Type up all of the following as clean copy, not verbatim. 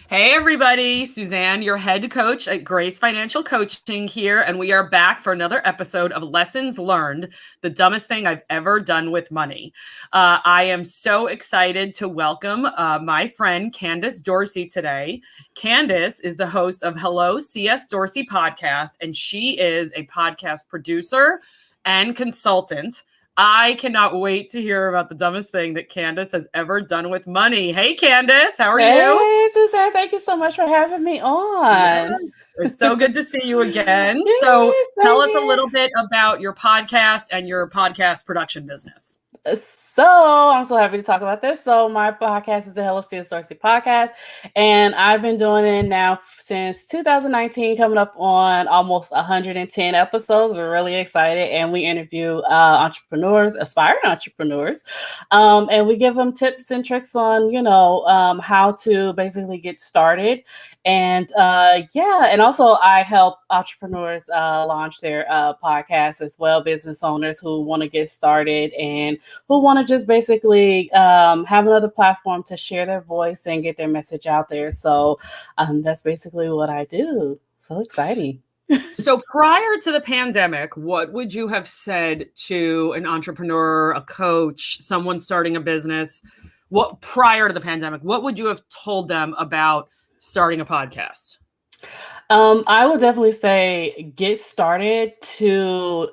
Hey everybody, Suzanne, your head coach at Grace Financial Coaching here, and we are back for another episode of Lessons Learned, the dumbest thing I've ever done with money. I am so excited to welcome my friend Candice Dorsey today. Candice is the host of Hello C.S. Dorsey Podcast, and she is a podcast producer and consultant. I cannot wait to hear about the dumbest thing that Candice has ever done with money. Hey, Candice, how are you? Hey, Suzanne, thank you so much for having me Yes, on. it's so good to see you again. So Yes, tell same us a here. little bit about your podcast and your podcast production business. So I'm so happy to talk about this. So my podcast is the Hello C.S. Dorsey Podcast, and I've been doing it now since 2019, coming up on almost 110 episodes. We're really excited, and we interview entrepreneurs, aspiring entrepreneurs, and we give them tips and tricks on, how to basically get started. And and also I help entrepreneurs launch their podcasts as well, business owners who want to get started and who want to just basically have another platform to share their voice and get their message out there. So that's basically what I do. So exciting. So prior to the pandemic, what would you have said to an entrepreneur, a coach, someone starting a business? What prior to the pandemic, what would you have told them about starting a podcast? I would definitely say get started to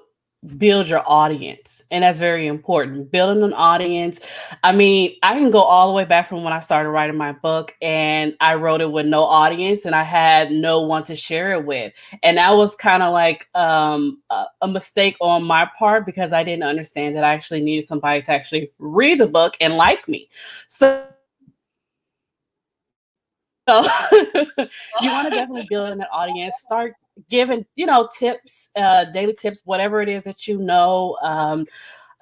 build your audience, and that's very important. Building an audience. I mean, I can go all the way back from when I started writing my book, and I wrote it with no audience and I had no one to share it with, and that was kind of like a mistake on my part because I didn't understand that I actually needed somebody to actually read the book and like me. So you want to definitely build an audience. Start giving, tips, daily tips, whatever it is that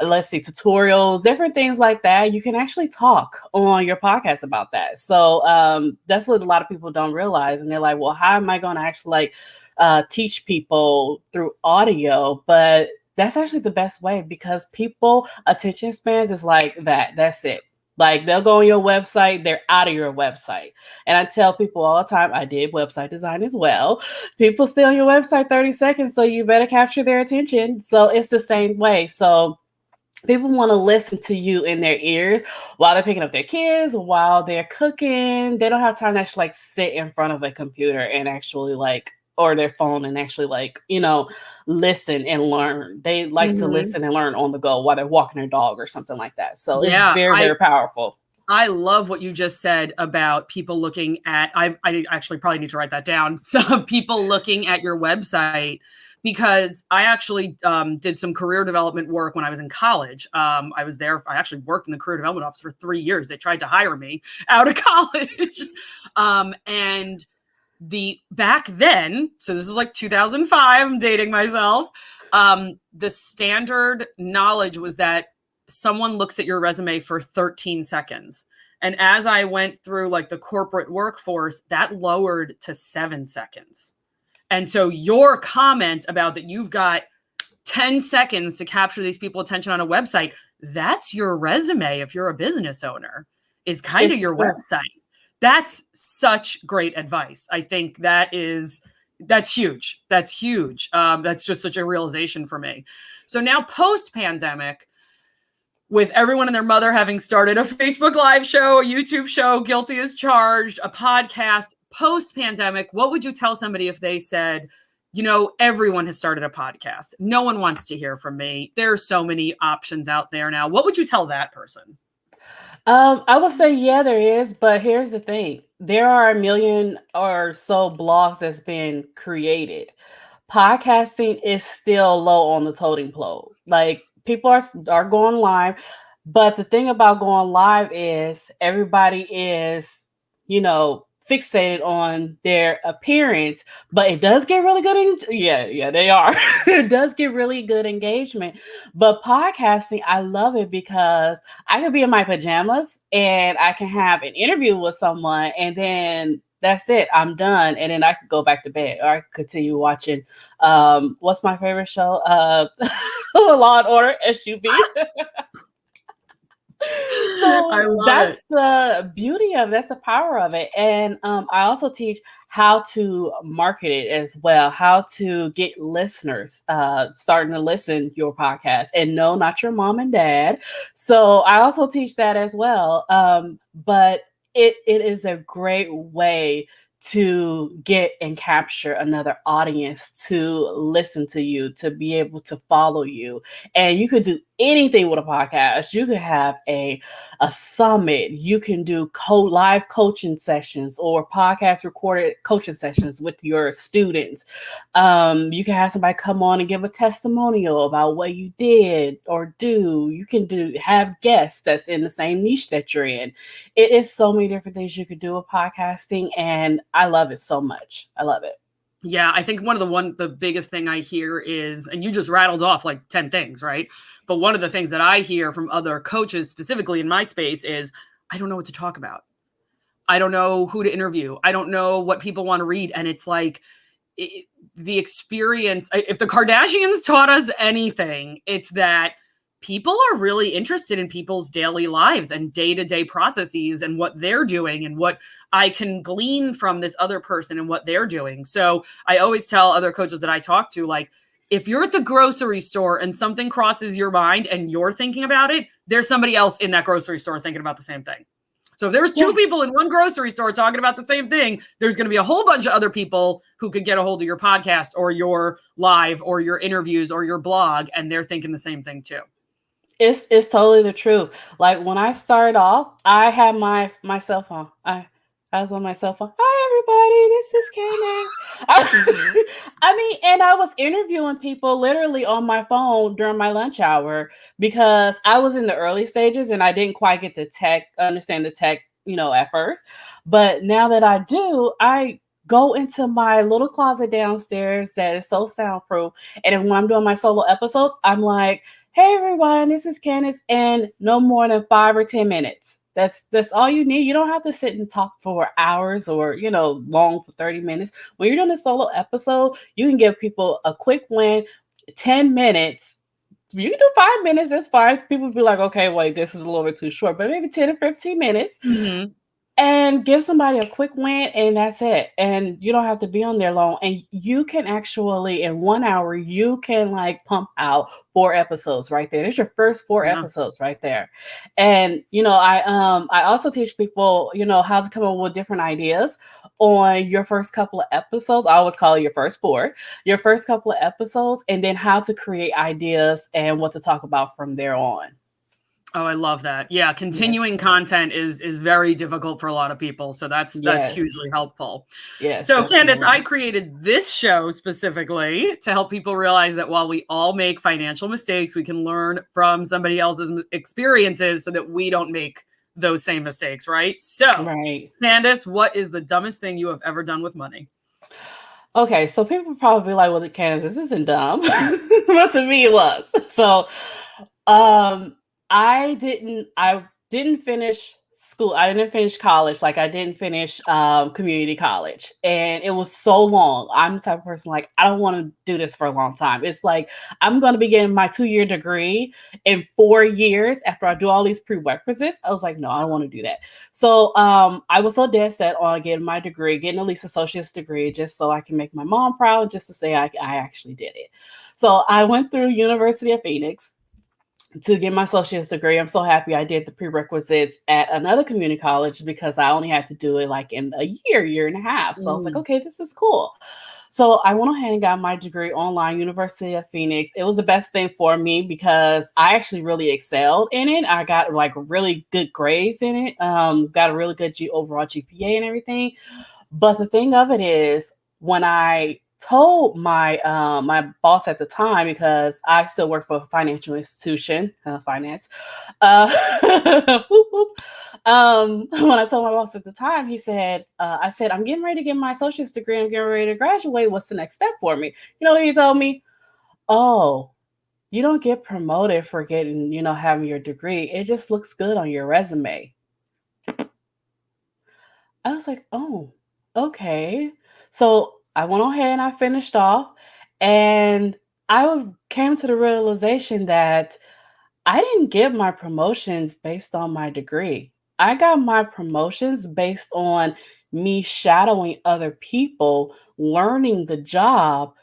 let's see, tutorials, different things like that. You can actually talk on your podcast about that. So that's what a lot of people don't realize. And they're like, well, how am I going to actually teach people through audio? But that's actually the best way because people attention spans is like that. That's it. Like they'll go on your website, they're out of your website. And I tell people all the time, I did website design as well. People stay on your website 30 seconds, so you better capture their attention. So it's the same way. So people want to listen to you in their ears while they're picking up their kids, while they're cooking. They don't have time to actually sit in front of a computer and actually or their phone and actually listen and learn. They like to Mhm. listen and learn on the go while they're walking their dog or something like that. So it's Yeah, very, very powerful. I love what you just said about people looking at, I actually probably need to write that down. Some people looking at your website, because I actually did some career development work when I was in college. I actually worked in the career development office for 3 years. They tried to hire me out of college. And back then, so this is like 2005, I'm dating myself. The standard knowledge was that someone looks at your resume for 13 seconds. And as I went through like the corporate workforce, that lowered to 7 seconds. And so your comment about that you've got 10 seconds to capture these people's attention on a website, that's your resume if you're a business owner, is kind of It's your true. website. That's such great advice. I think that's huge. That's huge. That's just such a realization for me. So now post-pandemic, with everyone and their mother having started a Facebook Live show, a YouTube show, Guilty as Charged, a podcast, post-pandemic, what would you tell somebody if they said, everyone has started a podcast. No one wants to hear from me. There are so many options out there now. What would you tell that person? I would say, yeah, there is, but here's the thing. There are a million or so blogs that's been created. Podcasting is still low on the totem pole. Like people are going live, but the thing about going live is everybody is, fixated on their appearance, but it does get really good. Yeah, they are. It does get really good engagement. But podcasting, I love it because I could be in my pajamas and I can have an interview with someone, and then that's it. I'm done. And then I could go back to bed or I could continue watching. What's my favorite show? Law and Order, SUV. I So love it. that's the beauty of that's the power of it. And I also teach how to market it as well, how to get listeners starting to listen to your podcast. And no, not your mom and dad. So I also teach that as well. But it is a great way to get and capture another audience to listen to you, to be able to follow you. And you could do anything with a podcast. You could have a summit. You can do live coaching sessions or podcast recorded coaching sessions with your students. You can have somebody come on and give a testimonial about what you did or do. You can have guests that's in the same niche that you're in. It is so many different things you could do with podcasting, and I love it so much. I love it. Yeah, I think the biggest thing I hear is, and you just rattled off like 10 things, right? But one of the things that I hear from other coaches, specifically in my space, is I don't know what to talk about. I don't know who to interview. I don't know what people want to read. And it's like the experience, if the Kardashians taught us anything, it's that people are really interested in people's daily lives and day-to-day processes and what they're doing and what I can glean from this other person and what they're doing. So I always tell other coaches that I talk to, like, if you're at the grocery store and something crosses your mind and you're thinking about it, there's somebody else in that grocery store thinking about the same thing. So if there's two people in one grocery store talking about the same thing, there's going to be a whole bunch of other people who could get a hold of your podcast or your live or your interviews or your blog, and they're thinking the same thing too. It's totally the truth. Like when I started off, I had my cell phone. I was on my cell phone. Hi everybody, this is Candice. I mean, and I was interviewing people literally on my phone during my lunch hour because I was in the early stages and I didn't quite get understand the tech, at first. But now that I do, I go into my little closet downstairs that is so soundproof. And when I'm doing my solo episodes, I'm like, hey everyone, this is Candice, and no more than 5 or 10 minutes. That's all you need. You don't have to sit and talk for hours or long for 30 minutes. When you're doing a solo episode, you can give people a quick win, 10 minutes. You can do 5 minutes, that's fine. People will be like, okay, wait, this is a little bit too short, but maybe 10 or 15 minutes. Mm-hmm. And give somebody a quick win, and that's it. And you don't have to be on there long. And you can actually, in 1 hour, you can like pump out 4 episodes right there. There's your first 4 episodes right there. And I also teach people, how to come up with different ideas on your first couple of episodes. I always call it your first 4, your first couple of episodes, and then how to create ideas and what to talk about from there on. Oh, I love that. Yeah, continuing content is very difficult for a lot of people. So that's hugely helpful. Yes. So Candice, I created this show specifically to help people realize that while we all make financial mistakes, we can learn from somebody else's experiences so that we don't make those same mistakes, right? So, Candice, what is the dumbest thing you have ever done with money? Okay, so people probably be like, well, Candice, this isn't dumb. But to me it was. So I didn't finish school. I didn't finish college. Like I didn't finish community college. And it was so long. I'm the type of person like, I don't want to do this for a long time. It's like, I'm going to be getting my 2-year degree in 4 years after I do all these prerequisites. I was like, no, I don't want to do that. So I was so dead set on getting my degree, getting at least associate's degree, just so I can make my mom proud, just to say I actually did it. So I went through University of Phoenix to get my associate's degree. I'm so happy I did the prerequisites at another community college because I only had to do it like in a year and a half. So I was like, okay, this is cool. So I went ahead and got my degree online, University of Phoenix. It was the best thing for me because I actually really excelled in it. I got like really good grades in it. Got a really good overall GPA and everything. But the thing of it is, when I told my my boss at the time, because I still work for a financial institution, finance. Whoop, whoop. When I told my boss at the time, he said, I said, I'm getting ready to get my associate's degree. I'm getting ready to graduate. What's the next step for me? He told me, oh, you don't get promoted for getting, having your degree. It just looks good on your resume. I was like, oh, okay. So I went ahead and I finished off, and I came to the realization that I didn't get my promotions based on my degree. I got my promotions based on me shadowing other people, learning the job,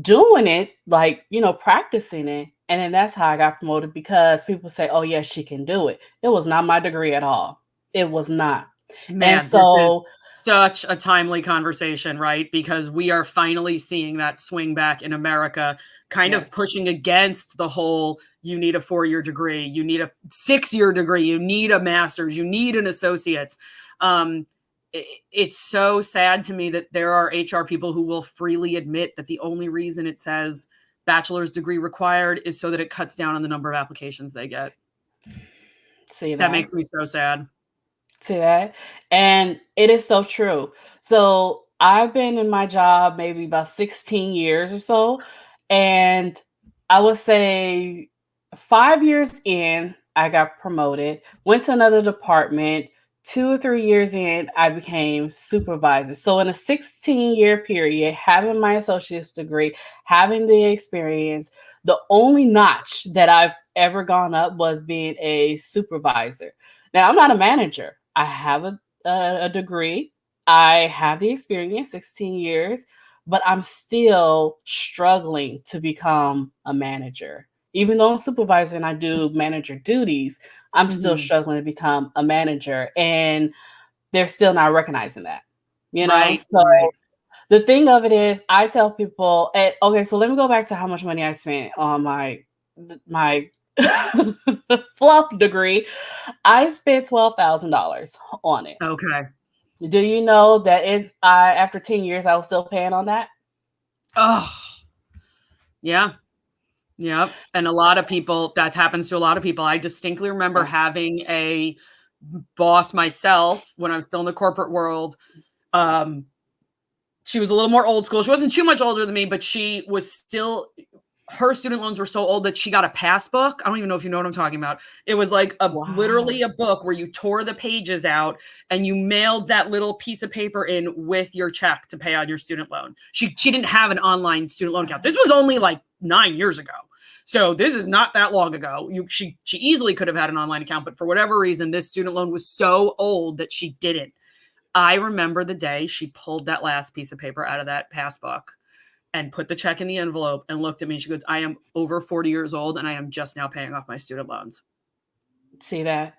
doing it, like, practicing it. And then that's how I got promoted, because people say, oh, yes, she can do it. It was not my degree at all. It was not. And Man, this is so, such a timely conversation, right? Because we are finally seeing that swing back in America, kind of yes. pushing against the whole, you need a 4-year degree, you need a 6-year degree, you need a master's, you need an associate's. It's so sad to me that there are HR people who will freely admit that the only reason it says bachelor's degree required is so that it cuts down on the number of applications they get. See That that? makes me so sad. See that? And it is so true. So I've been in my job maybe about 16 years or so. And I would say 5 years in, I got promoted, went to another department. 2 or 3 years in, I became supervisor. So in a 16-year period, having my associate's degree, having the experience, the only notch that I've ever gone up was being a supervisor. Now, I'm not a manager. I have a degree. I have the experience, 16 years, but I'm still struggling to become a manager. Even though I'm supervisor and I do manager duties, I'm still struggling to become a manager. And they're still not recognizing that, Right, So right. the thing of it is, I tell people, okay, so let me go back to how much money I spent on my fluff degree. I spent $12,000 on it. Okay. Do you know that after 10 years, I was still paying on that? Oh, yeah. Yep. And a lot of people, that happens to a lot of people. I distinctly remember Yeah. having a boss myself when I was still in the corporate world. She was a little more old school. She wasn't too much older than me, but she was still, her student loans were so old that she got a passbook. I don't even know if you know what I'm talking about. It was like literally Wow. a book where you tore the pages out and you mailed that little piece of paper in with your check to pay on your student loan. She didn't have an online student loan account. This was only like 9 years ago. So this is not that long ago. She easily could have had an online account, but for whatever reason, this student loan was so old that she didn't. I remember the day she pulled that last piece of paper out of that passbook and put the check in the envelope and looked at me. She goes, I am over 40 years old and I am just now paying off my student loans. See that?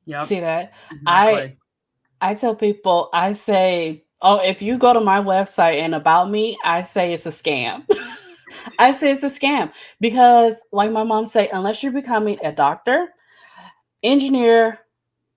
Yep. See that? Exactly. I tell people, I say, oh, if you go to my website and about me, I say it's a scam. I say it's a scam because, like my mom say, unless you're becoming a doctor, engineer,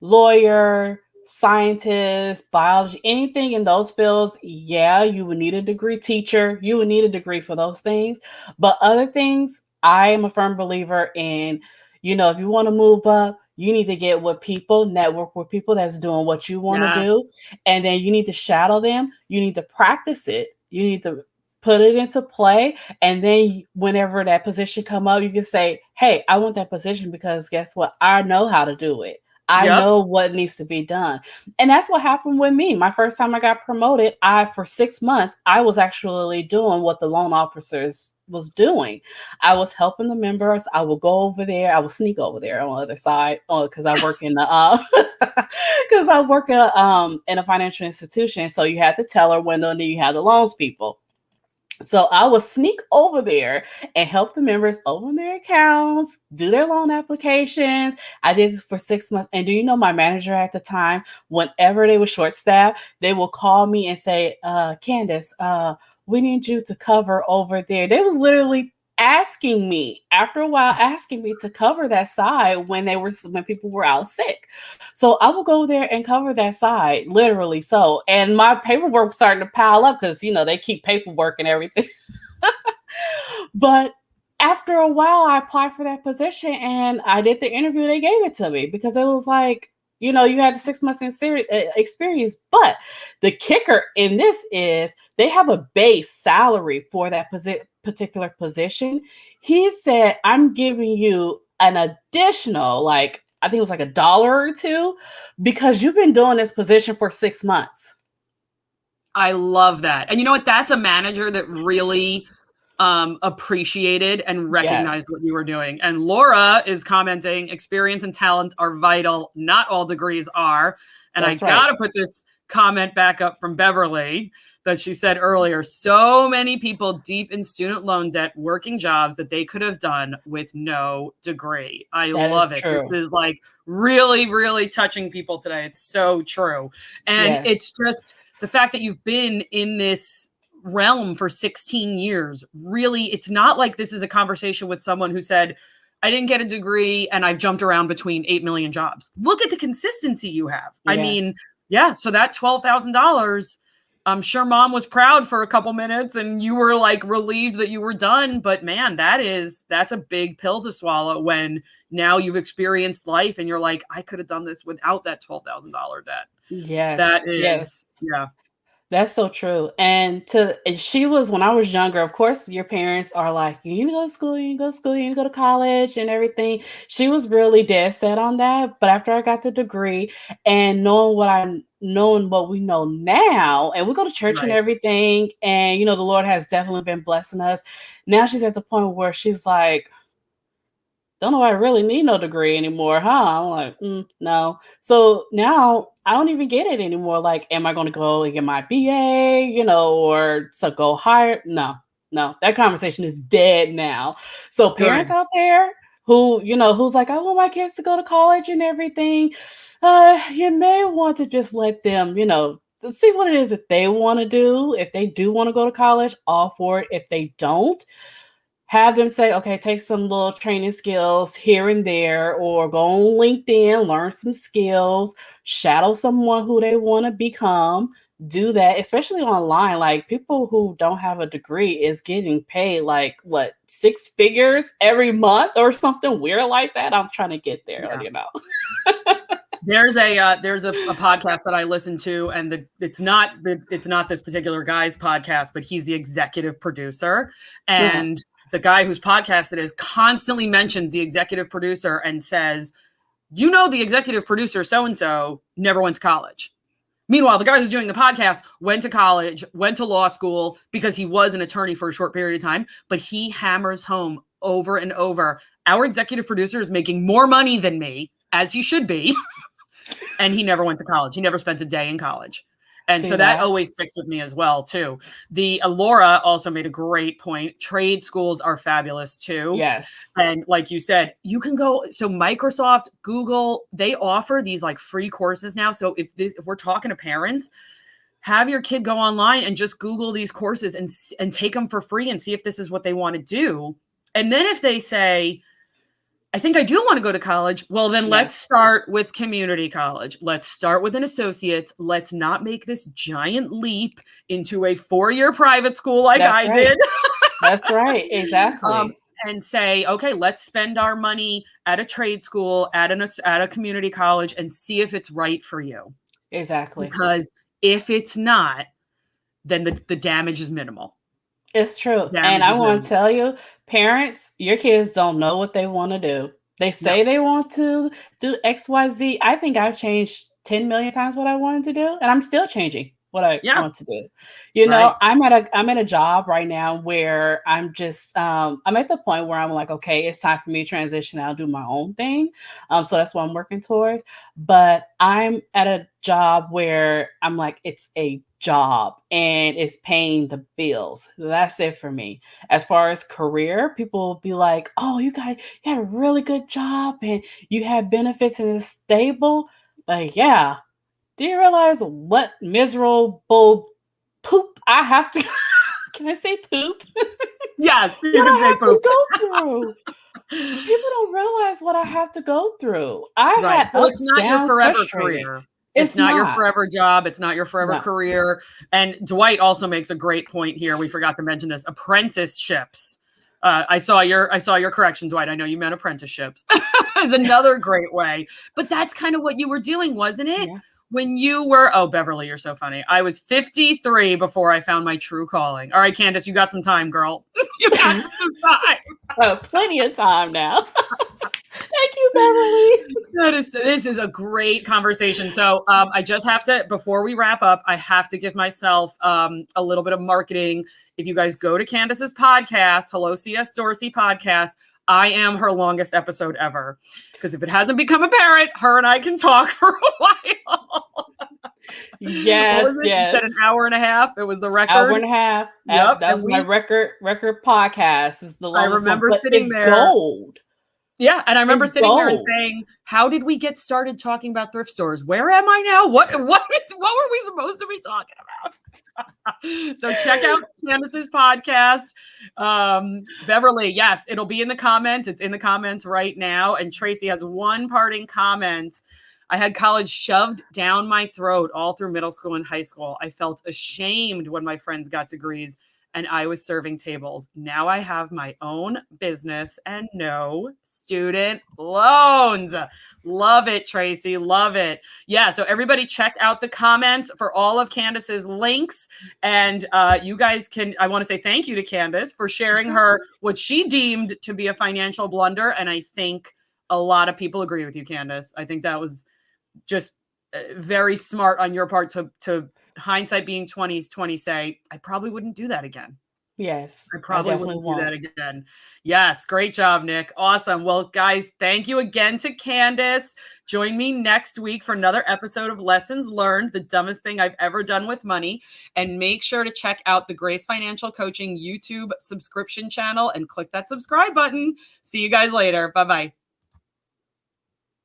lawyer, scientist, biology, anything in those fields, yeah, you would need a degree. Teacher, you would need a degree for those things. But other things, I am a firm believer in, if you want to move up, you need to get with people, network with people that's doing what you want to Yes. do. And then you need to shadow them. You need to practice it. You need to put it into play. And then whenever that position come up, you can say, hey, I want that position because guess what? I know how to do it. I Yep. know what needs to be done. And that's what happened with me. My first time I got promoted, for 6 months, I was actually doing what the loan officers was doing. I was helping the members. I would go over there. I would sneak over there on the other side because I work in the because I work in a financial institution. So you had the teller window and then you had the loans people. So I would sneak over there and help the members open their accounts, do their loan applications. I did this for 6 months. And do you know my manager at the time, whenever they were short staffed, they will call me and say, Candice, we need you to cover over there. They was literally asking me to cover that side when people were out sick. So I will go there and cover that side, literally. So, and my paperwork starting to pile up because they keep paperwork and everything. But after a while, I applied for that position and I did the interview. They gave it to me because it was like, you had the 6 months in experience. But the kicker in this is they have a base salary for that particular position. He said, I'm giving you an additional, like, I think it was like $1 or $2 because you've been doing this position for 6 months. I love that. And you know what? That's a manager that really appreciated and recognized what you were doing. And Laura is commenting, experience and talent are vital. Not all degrees are. And I got to put this comment back up from Beverly that she said earlier. So many people deep in student loan debt, working jobs that they could have done with no degree. I love it. True. This is like really, really touching people today. It's so true. And it's just the fact that you've been in this realm for 16 years. Really, it's not like this is a conversation with someone who said, I didn't get a degree and I've jumped around between 8 million jobs. Look at the consistency you have. Yes. I mean, so that $12,000, I'm sure mom was proud for a couple minutes and you were like relieved that you were done. But man, that's a big pill to swallow when now you've experienced life and you're like, I could have done this without that $12,000 debt. Yes. That is, That's so true. And she was, when I was younger, of course, your parents are like, you need to go to school, you need to go to school, you need to go to college and everything. She was really dead set on that. But after I got the degree and knowing what we know now, and we go to church and everything, and, the Lord has definitely been blessing us. Now she's at the point where she's like, don't know I really need no degree anymore, huh? I'm like, no. So now I don't even get it anymore. Like, am I going to go and get my BA, or to go higher? No, that conversation is dead now. So parents out there who, who's like, I want my kids to go to college and everything. You may want to just let them, to see what it is that they want to do. If they do want to go to college, all for it. If they don't, have them say, okay, take some little training skills here and there, or go on LinkedIn, learn some skills, shadow someone who they want to become, do that, especially online. Like, people who don't have a degree is getting paid like, 6 figures every month or something weird like that. I'm trying to get there, There's a podcast that I listen to, and it's not this particular guy's podcast, but he's the executive producer, and the guy whose podcast it is constantly mentions the executive producer and says, the executive producer so-and-so never went to college. Meanwhile, the guy who's doing the podcast went to college, went to law school because he was an attorney for a short period of time, but he hammers home over and over, our executive producer is making more money than me, as he should be, and he never went to college. He never spent a day in college. And so that always sticks with me as well, too. The Laura also made a great point. Trade schools are fabulous, too. Yes. And like you said, you can go. So Microsoft, Google, they offer these like free courses now. So if we're talking to parents, have your kid go online and just Google these courses and take them for free and see if this is what they want to do. And then if they say, I think I do want to go to college. Well, then let's start with community college. Let's start with an associate's. Let's not make this giant leap into a 4-year private school like I did. That's right. Exactly. And say, okay, let's spend our money at a trade school, at a community college, and see if it's right for you. Exactly. Because if it's not, then the damage is minimal. It's true. And I want to tell you, parents, your kids don't know what they want to do. They say they want to do X, Y, Z. I think I've changed 10 million times what I wanted to do, and I'm still changing what I want to do. I'm at a job right now where I'm just I'm at the point where I'm like, okay, it's time for me to transition. I'll do my own thing. So that's what I'm working towards. But I'm at a job where I'm like, it's a job and it's paying the bills. That's it for me. As far as career, people will be like, oh, you have a really good job and you have benefits and it's stable. Like, yeah. Do you realize what miserable poop I have to can I say poop? Yes, you can say poop. To go through. People don't realize what I have to go through. It's not your forever career. It's not your forever job. It's not your forever career. And Dwight also makes a great point here. We forgot to mention this. Apprenticeships. I saw your correction, Dwight. I know you meant apprenticeships. Is another great way. But that's kind of what you were doing, wasn't it? Yeah. When you were, Beverly, you're so funny. I was 53 before I found my true calling. All right, Candice, you got some time, girl. You got some time. Plenty of time now. Thank you you, Beverly. This is a great conversation. So I just have to, before we wrap up, I have to give myself a little bit of marketing. If you guys go to Candice's podcast, Hello C.S. Dorsey Podcast, I am her longest episode ever. Because if it hasn't become apparent, her and I can talk for a while. Yes, what was it? yes. You said an hour and a half. It was the record. Hour and a half. Yep. That was my record podcast. Is the longest I remember one, sitting it's there. Gold. Yeah, and I remember It's sitting there and gold. saying, "How did we get started talking about thrift stores? Where am I now? What were we supposed to be talking about?" So check out Candice's podcast. Beverly, yes, it'll be in the comments. It's in the comments right now. And Tracy has one parting comment. I had college shoved down my throat all through middle school and high school. I felt ashamed when my friends got degrees and I was serving tables. Now I have my own business and no student loans. Love it, Tracy. Love it. Yeah. So everybody check out the comments for all of Candice's links. And you guys can, I want to say thank you to Candice for sharing her, what she deemed to be a financial blunder. And I think a lot of people agree with you, Candice. I think that was just very smart on your part to hindsight being 20 say, I probably wouldn't do that again. Yes. I probably wouldn't do that again. Yes. Great job, Nick. Awesome. Well, guys, thank you again to Candice. Join me next week for another episode of Lessons Learned, the dumbest thing I've ever done with money. And make sure to check out the Grace Financial Coaching YouTube subscription channel and click that subscribe button. See you guys later. Bye-bye.